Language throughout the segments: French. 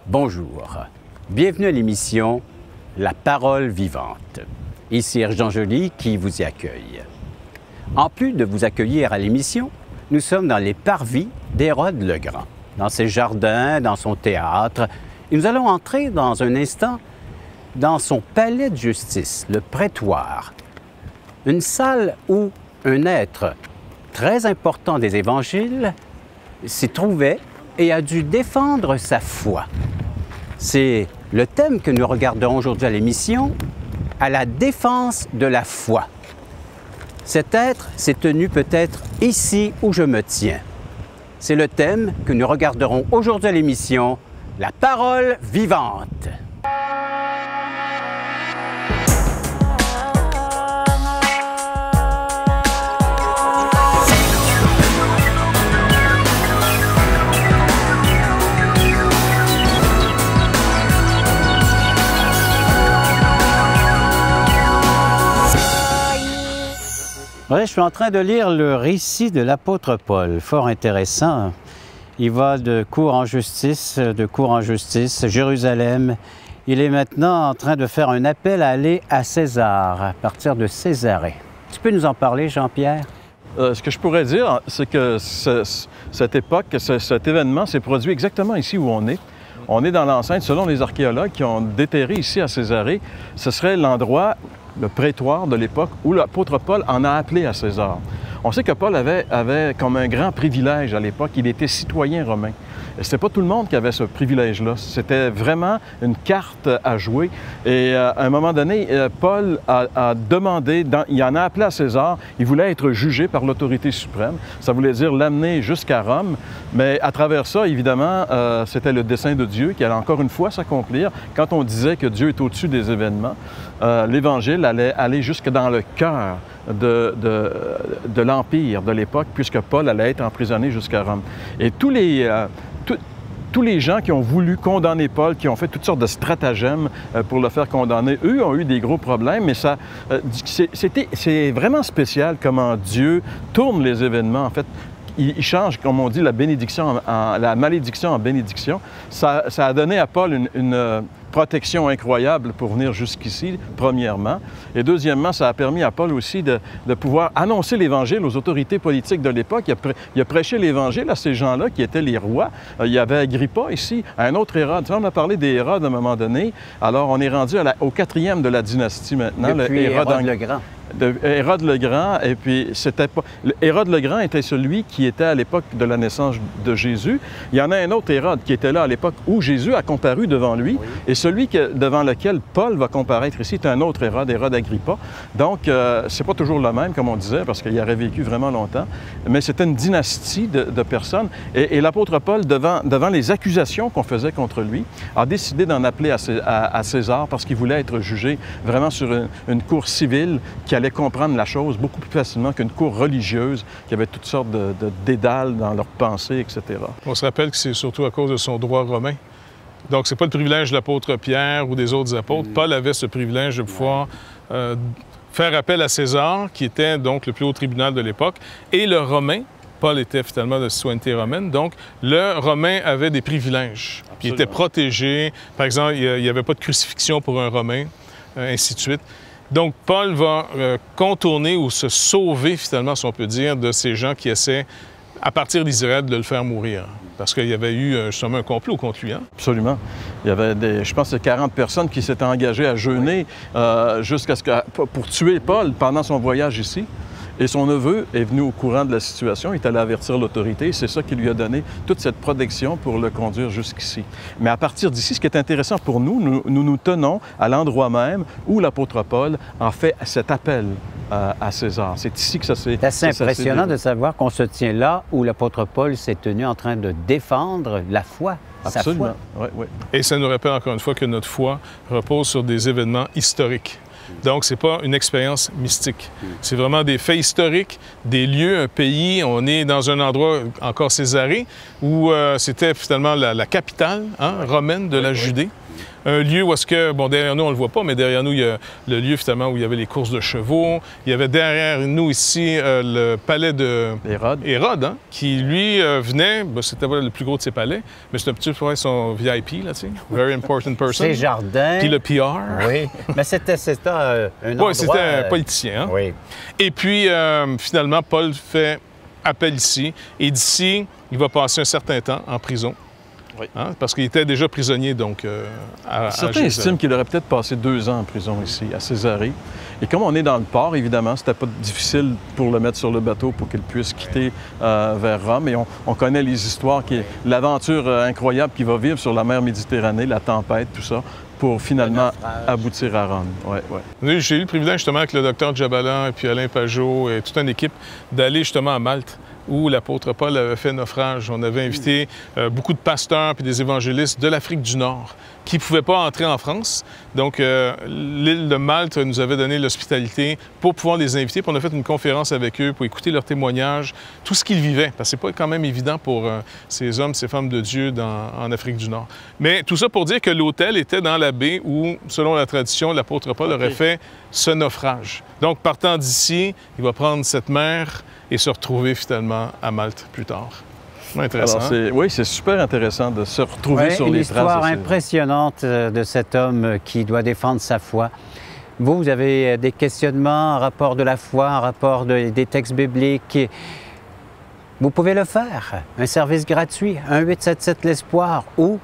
Bonjour, bienvenue à l'émission La Parole vivante. Ici Jean Joly qui vous y accueille. En plus de vous accueillir à l'émission, nous sommes dans les parvis d'Hérode le Grand, dans ses jardins, dans son théâtre, et nous allons entrer dans un instant dans son palais de justice, le prétoire, une salle où un être très important des évangiles s'y trouvait et a dû défendre sa foi. C'est le thème que nous regarderons aujourd'hui à l'émission, à la défense de la foi. Cet être s'est tenu peut-être ici où je me tiens. C'est le thème que nous regarderons aujourd'hui à l'émission, la parole vivante. Ouais, je suis en train de lire le récit de l'apôtre Paul, fort intéressant. Il va de cour en justice, Jérusalem. Il est maintenant en train de faire un appel à aller à César, à partir de Césarée. Tu peux nous en parler, Jean-Pierre? Ce que je pourrais dire, c'est que cette époque, cet événement s'est produit exactement ici où on est. On est dans l'enceinte, selon les archéologues qui ont déterré ici à Césarée, ce serait l'endroit, le prétoire de l'époque, où l'apôtre Paul en a appelé à César. On sait que Paul avait comme un grand privilège à l'époque, il était citoyen romain. C'était pas tout le monde qui avait ce privilège-là. C'était vraiment une carte à jouer. Et à un moment donné, Paul a demandé, il en a appelé à César, il voulait être jugé par l'autorité suprême. Ça voulait dire l'amener jusqu'à Rome. Mais à travers ça, évidemment, c'était le dessein de Dieu qui allait encore une fois s'accomplir. Quand on disait que Dieu est au-dessus des événements, l'Évangile allait aller jusque dans le cœur de l'Empire de l'époque, puisque Paul allait être emprisonné jusqu'à Rome. Et tous les gens qui ont voulu condamner Paul, qui ont fait toutes sortes de stratagèmes pour le faire condamner, eux ont eu des gros problèmes, mais c'est vraiment spécial comment Dieu tourne les événements. En fait, il change, comme on dit, la malédiction en bénédiction. Ça a donné à Paul une protection incroyable pour venir jusqu'ici, premièrement. Et deuxièmement, ça a permis à Paul aussi de pouvoir annoncer l'Évangile aux autorités politiques de l'époque. Il a prêché l'Évangile à ces gens-là qui étaient les rois. Il y avait Agrippa ici, un autre Hérode. On a parlé des Hérodes à un moment donné. Alors, on est rendu au quatrième de la dynastie maintenant. Depuis Hérode le Grand. Hérode le Grand, et puis Hérode le Grand était celui qui était à l'époque de la naissance de Jésus. Il y en a un autre Hérode qui était là à l'époque où Jésus a comparu devant lui, oui. Et celui devant lequel Paul va comparaître ici est un autre Hérode, Hérode Agrippa. Donc, c'est pas toujours le même, comme on disait, parce qu'il aurait vécu vraiment longtemps, mais c'était une dynastie de personnes. Et l'apôtre Paul, devant les accusations qu'on faisait contre lui, a décidé d'en appeler à César parce qu'il voulait être jugé vraiment sur une cour civile qui allait comprendre la chose beaucoup plus facilement qu'une cour religieuse qui avait toutes sortes de dédales dans leurs pensées, etc. On se rappelle que c'est surtout à cause de son droit romain. Donc, c'est pas le privilège de l'apôtre Pierre ou des autres apôtres. Paul avait ce privilège de pouvoir faire appel à César, qui était donc le plus haut tribunal de l'époque, et le Romain. Paul était finalement de citoyenneté romaine, donc le Romain avait des privilèges. Il était protégé. Par exemple, il n'y avait pas de crucifixion pour un Romain, ainsi de suite. Donc, Paul va contourner ou se sauver, finalement, si on peut dire, de ces gens qui essaient, à partir d'Israël, de le faire mourir. Parce qu'il y avait eu justement un complot contre lui. Hein? Absolument. Il y avait, je pense, 40 personnes qui s'étaient engagées à jeûner pour tuer Paul pendant son voyage ici. Et son neveu est venu au courant de la situation, il est allé avertir l'autorité, c'est ça qui lui a donné toute cette protection pour le conduire jusqu'ici. Mais à partir d'ici, ce qui est intéressant pour nous, nous tenons à l'endroit même où l'apôtre Paul a fait cet appel à César. C'est ici que ça s'est... C'est assez impressionnant de savoir qu'on se tient là où l'apôtre Paul s'est tenu en train de défendre la foi. Absolument, oui, oui. Et ça nous rappelle encore une fois que notre foi repose sur des événements historiques. Donc, ce n'est pas une expérience mystique. C'est vraiment des faits historiques, des lieux, un pays. On est dans un endroit, encore Césarée, où c'était finalement la capitale romaine de la Judée. Un lieu où est-ce que, bon, derrière nous, on ne le voit pas, mais derrière nous, il y a le lieu, finalement, où il y avait les courses de chevaux. Il y avait derrière nous, ici, le palais de Hérode, hein, qui, lui, venait, ben, c'était le plus gros de ses palais, mais c'est un petit peu son VIP, là, tu sais, very important person. Ses jardins. Puis le PR. Oui, mais c'était un endroit... Oui, c'était un politicien, hein? Oui. Et puis, finalement, Paul fait appel ici, et d'ici, il va passer un certain temps en prison. Oui. Hein, parce qu'il était déjà prisonnier, donc, à Certains estiment qu'il aurait peut-être passé 2 ans en prison ici, à Césarée. Et comme on est dans le port, évidemment, c'était pas difficile pour le mettre sur le bateau pour qu'il puisse quitter vers Rome. Et on connaît les histoires, l'aventure incroyable qu'il va vivre sur la mer Méditerranée, la tempête, tout ça, pour finalement aboutir à Rome. Ouais, ouais. J'ai eu le privilège, justement, avec le docteur Djabalan et puis Alain Pajot et toute une équipe, d'aller justement à Malte, où l'apôtre Paul avait fait naufrage. On avait invité beaucoup de pasteurs puis des évangélistes de l'Afrique du Nord qui ne pouvaient pas entrer en France. Donc, l'île de Malte nous avait donné l'hospitalité pour pouvoir les inviter. Puis on a fait une conférence avec eux pour écouter leurs témoignages, tout ce qu'ils vivaient. Parce que c'est pas quand même évident pour ces hommes, ces femmes de Dieu en Afrique du Nord. Mais tout ça pour dire que l'hôtel était dans la baie où, selon la tradition, l'apôtre Paul aurait fait ce naufrage. Donc, partant d'ici, il va prendre cette mer et se retrouver finalement à Malte plus tard. Intéressant. Alors, oui, c'est super intéressant de se retrouver sur les traces. Une histoire impressionnante de cet homme qui doit défendre sa foi. Vous avez des questionnements en rapport de la foi, en rapport des textes bibliques. Vous pouvez le faire. Un service gratuit, 1-877-l'Espoir ou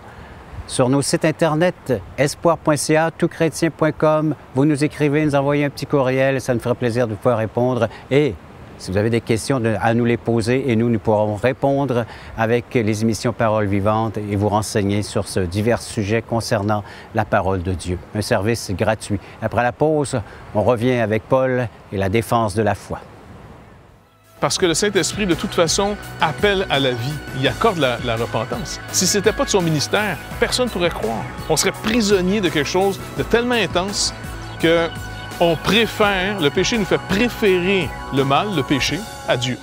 sur nos sites Internet, espoir.ca, toutchrétien.com. Vous nous écrivez, nous envoyez un petit courriel, ça nous ferait plaisir de pouvoir répondre. Et si vous avez des questions, à nous les poser et nous pourrons répondre avec les émissions Paroles vivantes et vous renseigner sur ce divers sujets concernant la parole de Dieu. Un service gratuit. Après la pause, on revient avec Paul et la défense de la foi. Parce que le Saint-Esprit, de toute façon, appelle à la vie. Il accorde la repentance. Si ce n'était pas de son ministère, personne ne pourrait croire. On serait prisonnier de quelque chose de tellement intense que on préfère, le péché nous fait préférer le mal, le péché, à Dieu.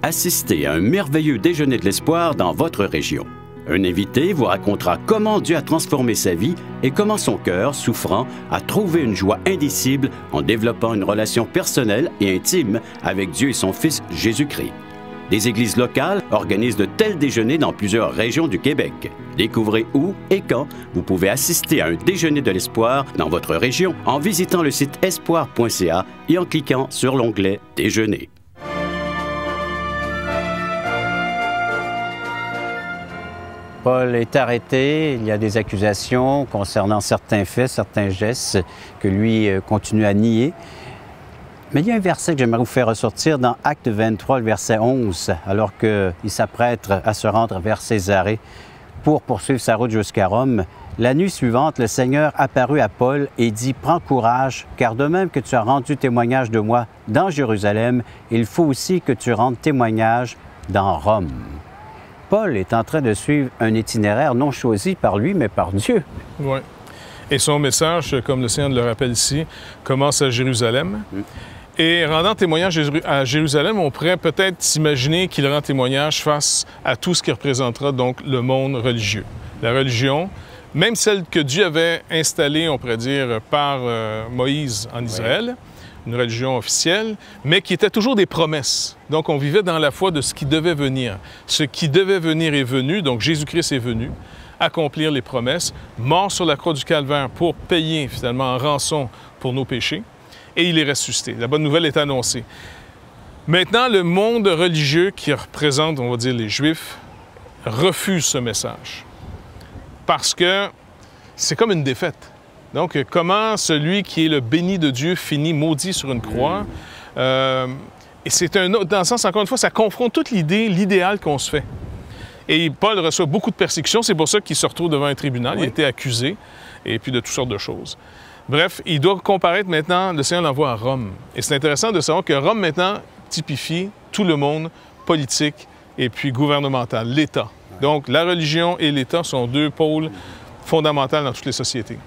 Assistez à un merveilleux déjeuner de l'espoir dans votre région. Un invité vous racontera comment Dieu a transformé sa vie et comment son cœur, souffrant, a trouvé une joie indicible en développant une relation personnelle et intime avec Dieu et son Fils Jésus-Christ. Des églises locales organisent de tels déjeuners dans plusieurs régions du Québec. Découvrez où et quand vous pouvez assister à un déjeuner de l'espoir dans votre région en visitant le site espoir.ca et en cliquant sur l'onglet « Déjeuner ». Paul est arrêté. Il y a des accusations concernant certains faits, certains gestes que lui continue à nier. Mais il y a un verset que j'aimerais vous faire ressortir dans Acte 23, le verset 11, alors qu'il s'apprête à se rendre vers Césarée pour poursuivre sa route jusqu'à Rome. La nuit suivante, le Seigneur apparut à Paul et dit « Prends courage, car de même que tu as rendu témoignage de moi dans Jérusalem, il faut aussi que tu rendes témoignage dans Rome. » Paul est en train de suivre un itinéraire non choisi par lui, mais par Dieu. Oui. Et son message, comme le Seigneur le rappelle ici, commence à Jérusalem. Et rendant témoignage à Jérusalem, on pourrait peut-être s'imaginer qu'il rend témoignage face à tout ce qui représentera donc le monde religieux. La religion, même celle que Dieu avait installée, on pourrait dire, par Moïse en Israël, une religion officielle, mais qui était toujours des promesses. Donc on vivait dans la foi de ce qui devait venir. Ce qui devait venir est venu, donc Jésus-Christ est venu accomplir les promesses, mort sur la croix du Calvaire pour payer finalement en rançon pour nos péchés, et il est ressuscité. La bonne nouvelle est annoncée. Maintenant, le monde religieux qui représente, on va dire, les Juifs, refuse ce message. Parce que c'est comme une défaite. Donc, comment celui qui est le béni de Dieu finit maudit sur une croix? Et c'est dans le sens, encore une fois, ça confronte toute l'idée, l'idéal qu'on se fait. Et Paul reçoit beaucoup de persécutions, c'est pour ça qu'il se retrouve devant un tribunal, il a été accusé, et puis de toutes sortes de choses. Bref, il doit comparaître maintenant, le Seigneur l'envoie à Rome. Et c'est intéressant de savoir que Rome maintenant typifie tout le monde politique et puis gouvernemental, l'État. Donc la religion et l'État sont deux pôles fondamentaux dans toutes les sociétés.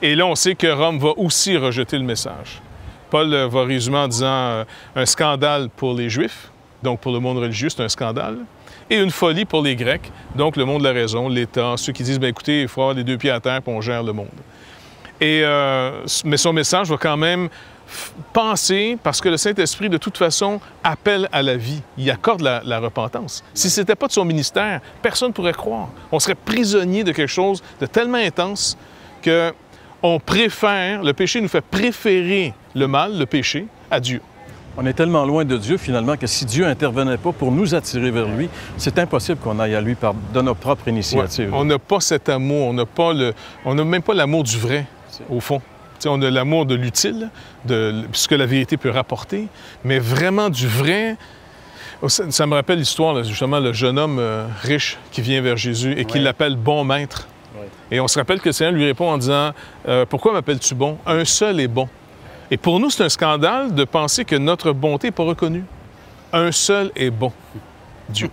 Et là, on sait que Rome va aussi rejeter le message. Paul va résumer en disant un scandale pour les Juifs, donc pour le monde religieux, c'est un scandale. et une folie pour les Grecs, donc le monde de la raison, l'État, ceux qui disent, bien, écoutez, il faut avoir les deux pieds à terre pour on gère le monde. Mais son message va quand même penser, parce que le Saint-Esprit, de toute façon, appelle à la vie. Il accorde la repentance. Si ce n'était pas de son ministère, personne ne pourrait croire. On serait prisonnier de quelque chose de tellement intense que on préfère, le péché nous fait préférer le mal, le péché, à Dieu. On est tellement loin de Dieu, finalement, que si Dieu n'intervenait pas pour nous attirer vers lui, c'est impossible qu'on aille à lui de nos propres initiatives. Ouais, on n'a pas cet amour, on n'a même pas l'amour du vrai, au fond. T'sais, on a l'amour de l'utile, de ce que la vérité peut rapporter, mais vraiment du vrai. Ça me rappelle l'histoire, là, justement, le jeune homme riche qui vient vers Jésus et qui l'appelle « bon maître ». Et on se rappelle que le Seigneur lui répond en disant « Pourquoi m'appelles-tu bon? Un seul est bon. » Et pour nous, c'est un scandale de penser que notre bonté n'est pas reconnue. Un seul est bon, Dieu.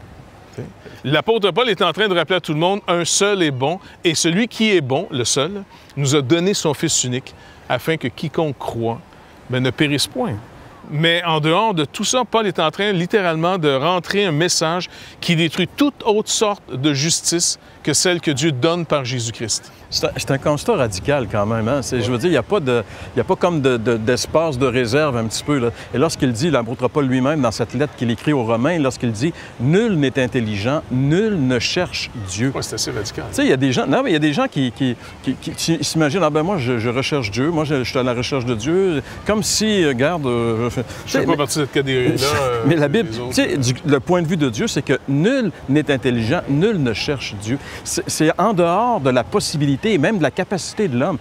L'apôtre Paul est en train de rappeler à tout le monde « Un seul est bon. » Et celui qui est bon, le seul, nous a donné son Fils unique afin que quiconque croit ne périsse point. Mais en dehors de tout ça, Paul est en train littéralement de rentrer un message qui détruit toute autre sorte de justice que celle que Dieu donne par Jésus-Christ. C'est un constat radical quand même. Hein? Je veux dire, il n'y a pas comme d'espace de réserve un petit peu. Là. Et lorsqu'il dit, l'apôtre Paul lui-même, dans cette lettre qu'il écrit aux Romains, lorsqu'il dit « Nul n'est intelligent, nul ne cherche Dieu. » Oui, c'est assez radical. Tu sais, il y a des gens, il y a des gens qui s'imaginent « Ah ben moi, je recherche Dieu, moi, je suis à la recherche de Dieu. » Comme si, regarde... je ne fais pas partie de cette catégorie-là. Mais la Bible, tu sais, le point de vue de Dieu, c'est que nul n'est intelligent, nul ne cherche Dieu. C'est en dehors de la possibilité et même de la capacité de l'homme.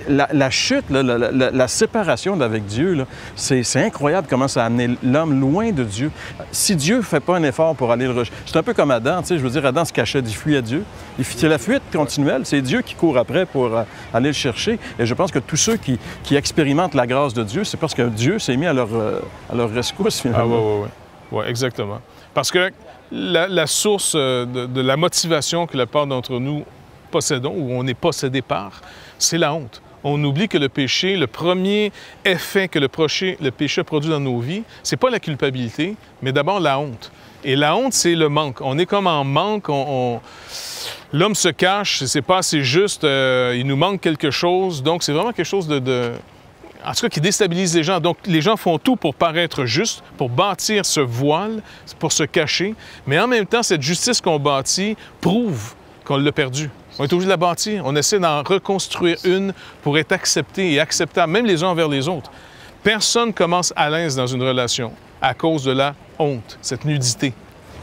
La chute, la séparation avec Dieu, c'est incroyable comment ça a amené l'homme loin de Dieu. Si Dieu ne fait pas un effort pour aller le rechercher, c'est un peu comme Adam, tu sais, je veux dire, Adam se cachait, il fuit à Dieu. C'est la fuite continuelle, c'est Dieu qui court après pour aller le chercher. Et je pense que tous ceux qui expérimentent la grâce de Dieu, c'est parce que Dieu s'est mis à leur rescousse, finalement. Ah oui, exactement. Parce que la source de la motivation que la plupart d'entre nous possédons, ou on est possédé par, c'est la honte. On oublie que le péché, le premier effet que le péché produit dans nos vies, c'est pas la culpabilité, mais d'abord la honte. Et la honte, c'est le manque. On est comme en manque, l'homme se cache, c'est pas assez juste, il nous manque quelque chose, donc c'est vraiment quelque chose en tout cas, qui déstabilise les gens. Donc, les gens font tout pour paraître justes, pour bâtir ce voile, pour se cacher. Mais en même temps, cette justice qu'on bâtit prouve qu'on l'a perdue. On est obligé de la bâtir. On essaie d'en reconstruire une pour être accepté et acceptable, même les uns envers les autres. Personne commence à l'aise dans une relation à cause de la honte, cette nudité.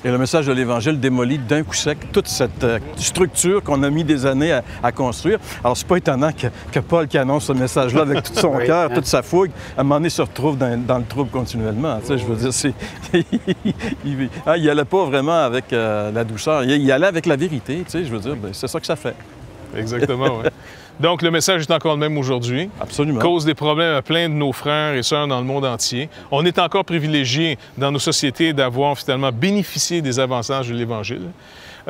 Et le message de l'Évangile démolit d'un coup sec toute cette structure qu'on a mis des années à construire. Alors, c'est pas étonnant que Paul, qui annonce ce message-là avec tout son cœur, toute sa fougue, à un moment donné, se retrouve dans le trouble continuellement. Tu sais, je veux dire, il n'allait pas vraiment avec la douceur. Il allait avec la vérité, tu sais, je veux dire, c'est ça que ça fait. Exactement, oui. Donc, le message est encore le même aujourd'hui. Absolument. Cause des problèmes à plein de nos frères et sœurs dans le monde entier. On est encore privilégiés dans nos sociétés d'avoir finalement bénéficié des avantages de l'Évangile.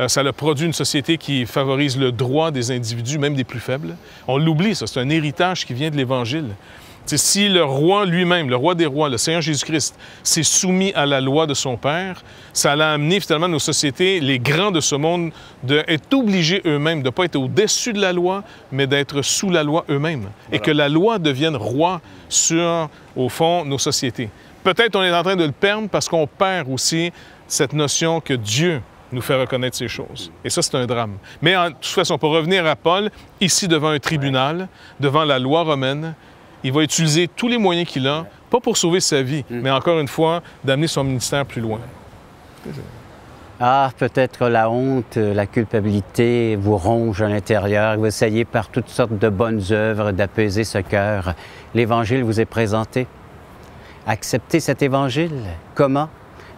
Ça a produit une société qui favorise le droit des individus, même des plus faibles. On l'oublie, ça, c'est un héritage qui vient de l'Évangile. T'sais, si le roi lui-même, le roi des rois, le Seigneur Jésus-Christ, s'est soumis à la loi de son Père, ça a amené finalement nos sociétés, les grands de ce monde, d'être obligés eux-mêmes, de ne pas être au-dessus de la loi, mais d'être sous la loi eux-mêmes. Voilà. Et que la loi devienne roi sur, au fond, nos sociétés. Peut-être on est en train de le perdre parce qu'on perd aussi cette notion que Dieu nous fait reconnaître ces choses. Et ça, c'est un drame. Mais de toute façon, pour revenir à Paul, ici devant un tribunal, devant la loi romaine, il va utiliser tous les moyens qu'il a, pas pour sauver sa vie, mais encore une fois, d'amener son ministère plus loin. Ah, peut-être la honte, la culpabilité vous ronge à l'intérieur. Vous essayez par toutes sortes de bonnes œuvres d'apaiser ce cœur. L'Évangile vous est présenté. Acceptez cet Évangile. Comment?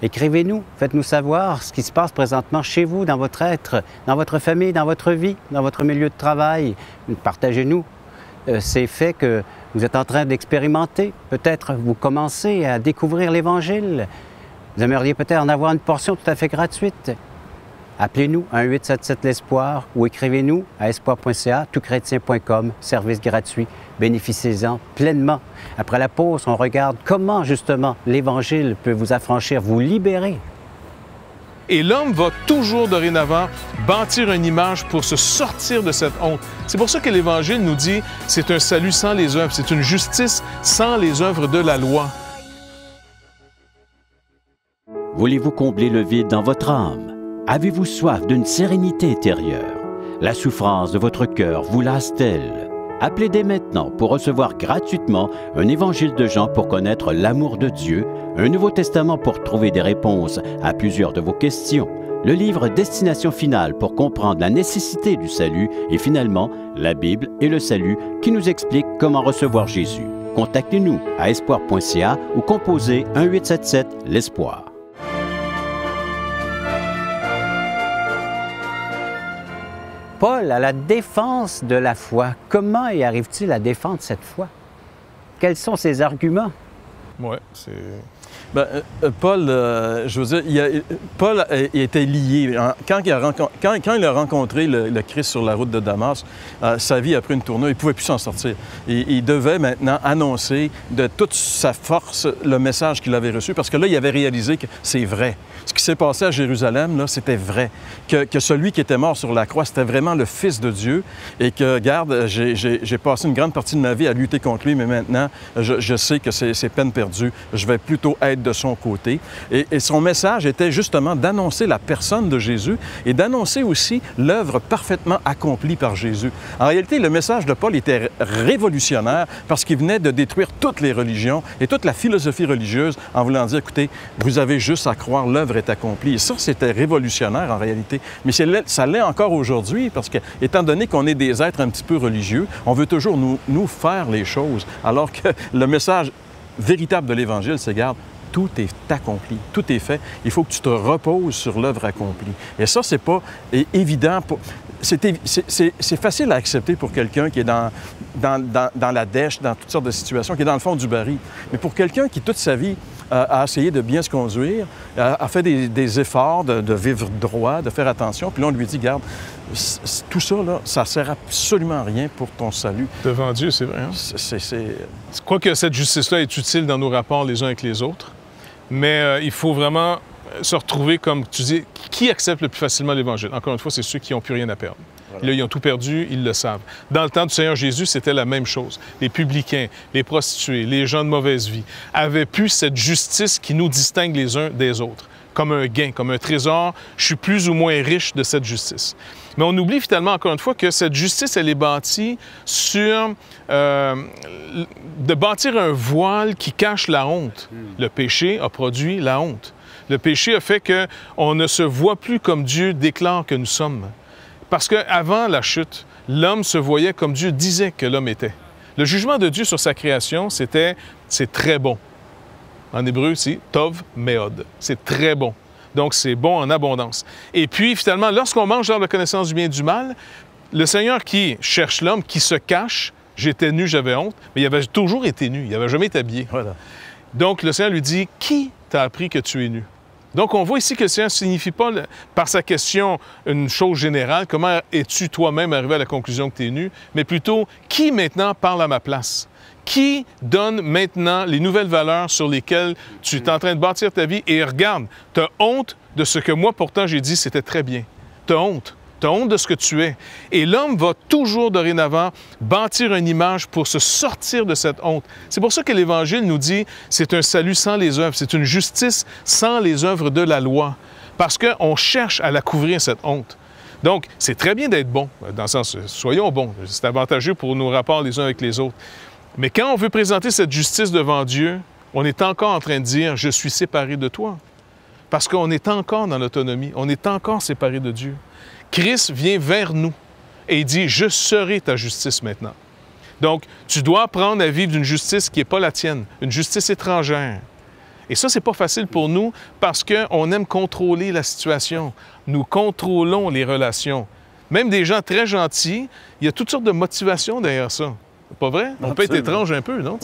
Écrivez-nous, faites-nous savoir ce qui se passe présentement chez vous, dans votre être, dans votre famille, dans votre vie, dans votre milieu de travail. Partagez-nous ces faits que vous êtes en train d'expérimenter. Peut-être vous commencez à découvrir l'Évangile. Vous aimeriez peut-être en avoir une portion tout à fait gratuite. Appelez-nous à 1-877-l'Espoir ou écrivez-nous à espoir.ca, toutchrétien.com, service gratuit. Bénéficiez-en pleinement. Après la pause, on regarde comment justement l'Évangile peut vous affranchir, vous libérer Et l'homme va toujours dorénavant bâtir une image pour se sortir de cette honte. C'est pour ça que l'Évangile nous dit c'est un salut sans les œuvres, c'est une justice sans les œuvres de la loi. Voulez-vous combler le vide dans votre âme? Avez-vous soif d'une sérénité intérieure? La souffrance de votre cœur vous lasse-t-elle? Appelez dès maintenant pour recevoir gratuitement un évangile de Jean pour connaître l'amour de Dieu, un Nouveau Testament pour trouver des réponses à plusieurs de vos questions, le livre Destination finale pour comprendre la nécessité du salut et finalement la Bible et le salut qui nous explique comment recevoir Jésus. Contactez-nous à espoir.ca ou composez 1-877 l'Espoir. Paul, à la défense de la foi, comment y arrive-t-il à défendre cette foi? Quels sont ses arguments? Oui, c'est... Paul, je veux dire, Paul était lié. Quand il a rencontré le Christ sur la route de Damas, sa vie a pris une tournure, il ne pouvait plus s'en sortir. Il devait maintenant annoncer de toute sa force le message qu'il avait reçu, parce que là, il avait réalisé que c'est vrai. Ce qui s'est passé à Jérusalem, là, c'était vrai. Que celui qui était mort sur la croix, c'était vraiment le Fils de Dieu. Et que, regarde, j'ai passé une grande partie de ma vie à lutter contre lui, mais maintenant, je sais que c'est peine perdue. Je vais plutôt être de son côté. Et son message était justement d'annoncer la personne de Jésus et d'annoncer aussi l'œuvre parfaitement accomplie par Jésus. En réalité, le message de Paul était révolutionnaire parce qu'il venait de détruire toutes les religions et toute la philosophie religieuse en voulant dire, écoutez, vous avez juste à croire, l'œuvre est accomplie. Et ça, c'était révolutionnaire en réalité. Mais ça l'est encore aujourd'hui parce que, étant donné qu'on est des êtres un petit peu religieux, on veut toujours nous faire les choses, alors que le message véritable de l'Évangile, c'est, garde, tout est accompli, tout est fait. Il faut que tu te reposes sur l'œuvre accomplie. Et ça, c'est pas évident. C'est facile à accepter pour quelqu'un qui est dans la dèche, dans toutes sortes de situations, qui est dans le fond du baril. Mais pour quelqu'un qui, toute sa vie, a essayé de bien se conduire, a fait des efforts de vivre droit, de faire attention, puis là, on lui dit, garde, tout ça, là, ça sert absolument à rien pour ton salut. Devant Dieu, c'est vrai. Hein? Je crois que cette justice-là est utile dans nos rapports les uns avec les autres, mais il faut vraiment se retrouver, comme tu dis, qui accepte le plus facilement l'Évangile? Encore une fois, c'est ceux qui n'ont plus rien à perdre. Voilà. Là, ils ont tout perdu, ils le savent. Dans le temps du Seigneur Jésus, c'était la même chose. Les publicains, les prostituées, les gens de mauvaise vie avaient plus cette justice qui nous distingue les uns des autres, comme un gain, comme un trésor. Je suis plus ou moins riche de cette justice. Mais on oublie finalement, encore une fois, que cette justice, elle est bâtie sur de bâtir un voile qui cache la honte. Le péché a produit la honte. Le péché a fait qu'on ne se voit plus comme Dieu déclare que nous sommes. Parce qu'avant la chute, l'homme se voyait comme Dieu disait que l'homme était. Le jugement de Dieu sur sa création, c'est très bon. En hébreu, c'est tov meod. C'est très bon. Donc, c'est bon en abondance. Et puis, finalement, lorsqu'on mange dans la connaissance du bien et du mal, le Seigneur qui cherche l'homme, qui se cache, j'étais nu, j'avais honte, mais il avait toujours été nu, il n'avait jamais été habillé. Voilà. Donc, le Seigneur lui dit, qui t'a appris que tu es nu? Donc, on voit ici que le Seigneur ne signifie pas, par sa question, une chose générale, comment es-tu toi-même arrivé à la conclusion que tu es nu, mais plutôt, qui maintenant parle à ma place? Qui donne maintenant les nouvelles valeurs sur lesquelles tu es en train de bâtir ta vie? Et regarde, tu as honte de ce que moi, pourtant, j'ai dit, c'était très bien. Tu as honte. Tu as honte de ce que tu es. Et l'homme va toujours, dorénavant, bâtir une image pour se sortir de cette honte. C'est pour ça que l'Évangile nous dit, c'est un salut sans les œuvres, c'est une justice sans les œuvres de la loi. Parce qu'on cherche à la couvrir, cette honte. Donc, c'est très bien d'être bon, dans le sens, soyons bons. C'est avantageux pour nos rapports les uns avec les autres. Mais quand on veut présenter cette justice devant Dieu, on est encore en train de dire « je suis séparé de toi ». Parce qu'on est encore dans l'autonomie, on est encore séparé de Dieu. Christ vient vers nous et il dit « je serai ta justice maintenant ». Donc, tu dois apprendre à vivre d'une justice qui n'est pas la tienne, une justice étrangère. Et ça, c'est pas facile pour nous parce qu'on aime contrôler la situation. Nous contrôlons les relations. Même des gens très gentils, il y a toutes sortes de motivations derrière ça. Pas vrai? On peut être étrange un peu, non?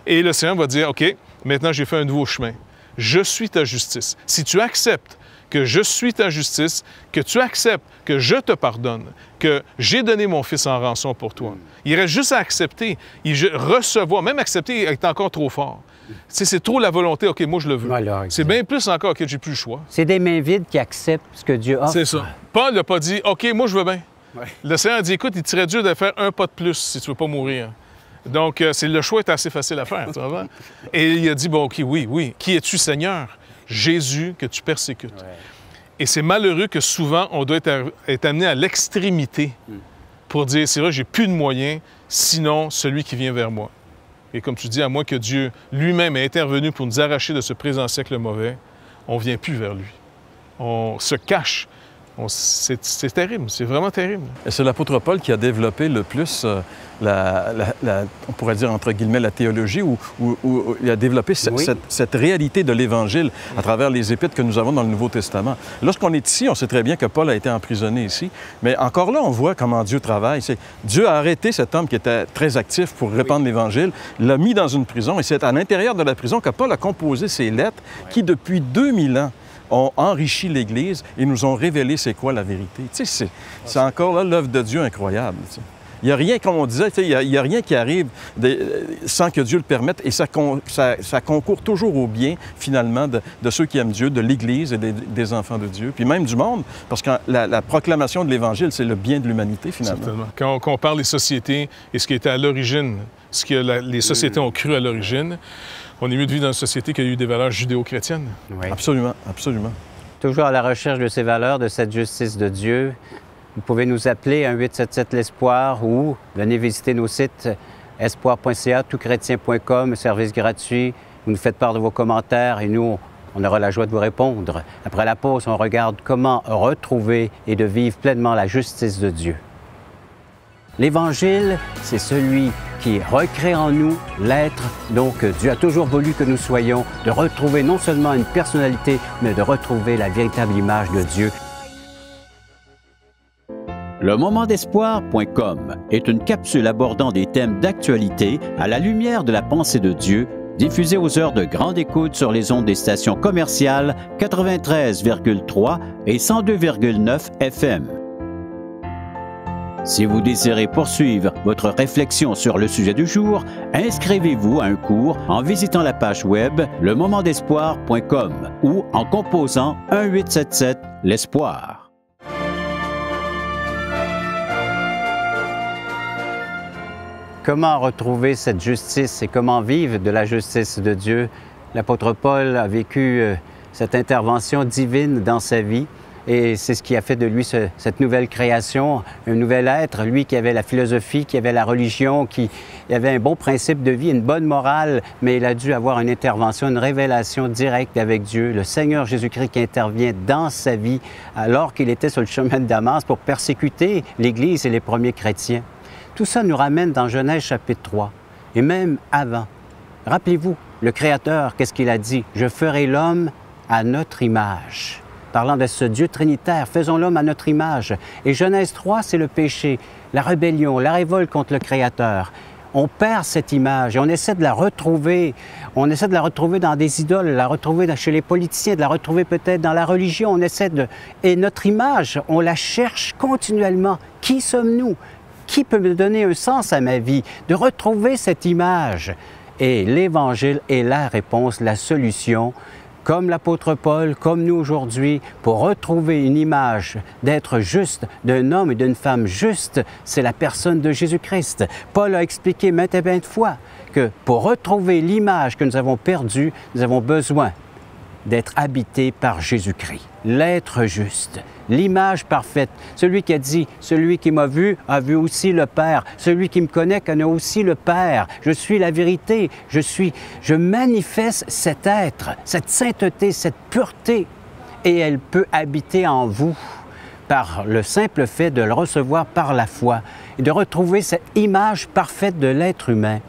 Et le Seigneur va dire, OK, maintenant j'ai fait un nouveau chemin. Je suis ta justice. Si tu acceptes que je suis ta justice, que tu acceptes que je te pardonne, que j'ai donné mon Fils en rançon pour toi, il reste juste à accepter, recevoir, même accepter est encore trop fort. C'est trop la volonté, OK, moi je le veux. Voilà, c'est bien plus encore, OK, j'ai plus le choix. C'est des mains vides qui acceptent ce que Dieu offre. C'est ça. Paul n'a pas dit, OK, moi je veux bien. Ouais. Le Seigneur a dit, écoute, il tirait Dieu de faire un pas de plus si tu veux pas mourir. Donc, le choix est assez facile à faire, tu vois? Et il a dit, bon, OK, oui. Qui es-tu, Seigneur? Jésus que tu persécutes. Ouais. Et c'est malheureux que souvent, on doit être amené à l'extrémité pour dire, c'est vrai, j'ai plus de moyens, sinon celui qui vient vers moi. Et comme tu dis, à moins que Dieu lui-même ait intervenu pour nous arracher de ce présent siècle mauvais, on ne vient plus vers lui. On se cache. C'est terrible, c'est vraiment terrible. Et c'est l'apôtre Paul qui a développé le plus, on pourrait dire entre guillemets, la théologie, où il a développé cette réalité de l'Évangile à travers les épîtres que nous avons dans le Nouveau Testament. Lorsqu'on est ici, on sait très bien que Paul a été emprisonné ici, mais encore là, on voit comment Dieu travaille. Dieu a arrêté cet homme qui était très actif pour répandre l'Évangile, l'a mis dans une prison, et c'est à l'intérieur de la prison que Paul a composé ces lettres qui, depuis 2000 ans, ont enrichi l'Église et nous ont révélé c'est quoi la vérité. Tu sais, c'est encore là l'œuvre de Dieu incroyable. Tu sais. Il n'y a rien, comme on disait, il n'y a rien qui arrive sans que Dieu le permette et ça concourt toujours au bien, finalement, de ceux qui aiment Dieu, de l'Église et des enfants de Dieu, puis même du monde, parce que la proclamation de l'Évangile, c'est le bien de l'humanité, finalement. Certainement. Quand on compare les sociétés et ce qui était à l'origine, ce que les sociétés ont cru à l'origine, on est mieux de vivre dans une société qui a eu des valeurs judéo-chrétiennes. Oui. Absolument, absolument. Toujours à la recherche de ces valeurs, de cette justice de Dieu. Vous pouvez nous appeler à 1-877-l'Espoir ou venez visiter nos sites espoir.ca, toutchrétien.com, service gratuit. Vous nous faites part de vos commentaires et nous, on aura la joie de vous répondre. Après la pause, on regarde comment retrouver et de vivre pleinement la justice de Dieu. L'Évangile, c'est celui qui recrée en nous l'être dont Dieu a toujours voulu que nous soyons, de retrouver non seulement une personnalité, mais de retrouver la véritable image de Dieu. Le momentdespoir.com est une capsule abordant des thèmes d'actualité à la lumière de la pensée de Dieu, diffusée aux heures de grande écoute sur les ondes des stations commerciales 93,3 et 102,9 FM. Si vous désirez poursuivre votre réflexion sur le sujet du jour, inscrivez-vous à un cours en visitant la page web lemomentdespoir.com ou en composant 1-877-l'Espoir. Comment retrouver cette justice et comment vivre de la justice de Dieu? L'apôtre Paul a vécu cette intervention divine dans sa vie. Et c'est ce qui a fait de lui cette nouvelle création, un nouvel être, lui qui avait la philosophie, qui avait la religion, qui avait un bon principe de vie, une bonne morale, mais il a dû avoir une intervention, une révélation directe avec Dieu, le Seigneur Jésus-Christ qui intervient dans sa vie alors qu'il était sur le chemin de Damas pour persécuter l'Église et les premiers chrétiens. Tout ça nous ramène dans Genèse chapitre 3, et même avant. Rappelez-vous, le Créateur, qu'est-ce qu'il a dit? « Je ferai l'homme à notre image ». Parlant de ce Dieu trinitaire, faisons l'homme à notre image. Et Genèse 3, c'est le péché, la rébellion, la révolte contre le Créateur. On perd cette image et on essaie de la retrouver. On essaie de la retrouver dans des idoles, de la retrouver chez les politiciens, de la retrouver peut-être dans la religion. On essaie de... Et notre image, on la cherche continuellement. Qui sommes-nous? Qui peut me donner un sens à ma vie? De retrouver cette image. Et l'Évangile est la réponse, la solution. Comme l'apôtre Paul, comme nous aujourd'hui, pour retrouver une image d'être juste, d'un homme et d'une femme juste, c'est la personne de Jésus-Christ. Paul a expliqué maintes et maintes fois que pour retrouver l'image que nous avons perdue, nous avons besoin d'être habités par Jésus-Christ, l'être juste, l'image parfaite. Celui qui a dit, celui qui m'a vu a vu aussi le Père. Celui qui me connaît connaît aussi le Père. Je suis la vérité. Je manifeste cet être, cette sainteté, cette pureté. Et elle peut habiter en vous par le simple fait de le recevoir par la foi et de retrouver cette image parfaite de l'être humain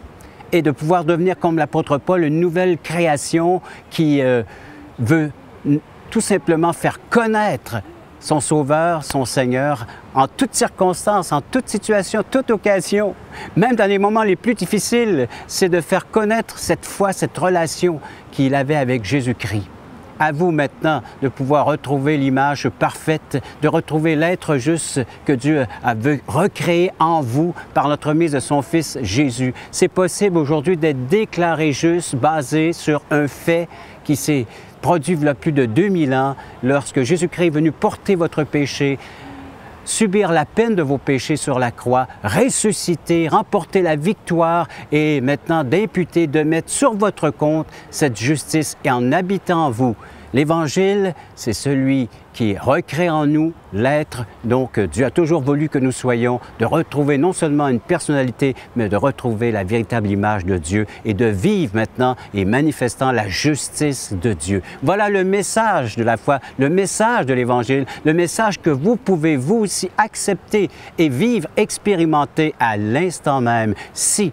et de pouvoir devenir, comme l'apôtre Paul, une nouvelle création qui veut tout simplement faire connaître son Sauveur, son Seigneur, en toutes circonstances, en toute situation, toute occasion. Même dans les moments les plus difficiles, c'est de faire connaître cette foi, cette relation qu'il avait avec Jésus-Christ. À vous maintenant de pouvoir retrouver l'image parfaite, de retrouver l'être juste que Dieu a recréé en vous par l'entremise de son Fils Jésus. C'est possible aujourd'hui d'être déclaré juste basé sur un fait qui s'est produit il y a plus de 2000 ans lorsque Jésus-Christ est venu porter votre péché, subir la peine de vos péchés sur la croix, ressusciter, remporter la victoire et maintenant d'imputer, de mettre sur votre compte cette justice et en habitant en vous. L'Évangile, c'est celui qui recrée en nous l'être. Donc, Dieu a toujours voulu que nous soyons, de retrouver non seulement une personnalité, mais de retrouver la véritable image de Dieu et de vivre maintenant et manifestant la justice de Dieu. Voilà le message de la foi, le message de l'Évangile, le message que vous pouvez vous aussi accepter et vivre, expérimenter à l'instant même si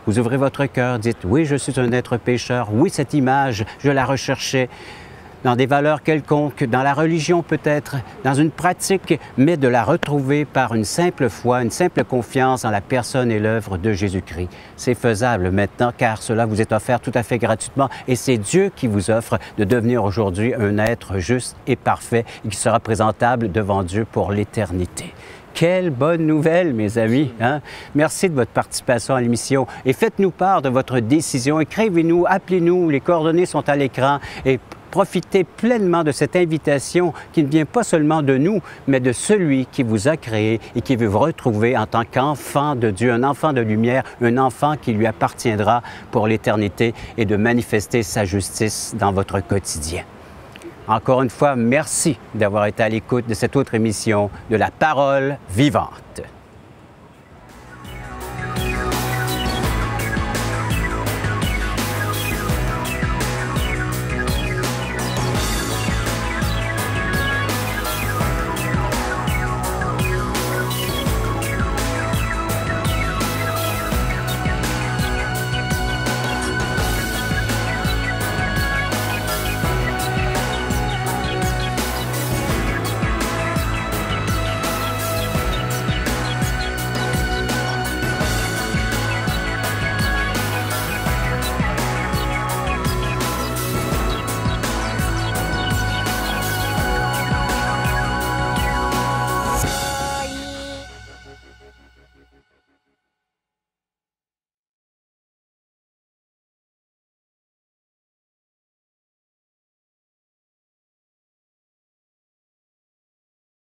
vous ouvrez votre cœur, dites « Oui, je suis un être pécheur. Oui, cette image, je la recherchais. » dans des valeurs quelconques, dans la religion peut-être, dans une pratique, mais de la retrouver par une simple foi, une simple confiance en la personne et l'œuvre de Jésus-Christ. C'est faisable maintenant, car cela vous est offert tout à fait gratuitement, et c'est Dieu qui vous offre de devenir aujourd'hui un être juste et parfait, et qui sera présentable devant Dieu pour l'éternité. Quelle bonne nouvelle, mes amis! Hein? Merci de votre participation à l'émission et faites-nous part de votre décision. Écrivez-nous, appelez-nous, les coordonnées sont à l'écran et profitez pleinement de cette invitation qui ne vient pas seulement de nous, mais de celui qui vous a créé et qui veut vous retrouver en tant qu'enfant de Dieu, un enfant de lumière, un enfant qui lui appartiendra pour l'éternité et de manifester sa justice dans votre quotidien. Encore une fois, merci d'avoir été à l'écoute de cette autre émission de La Parole vivante.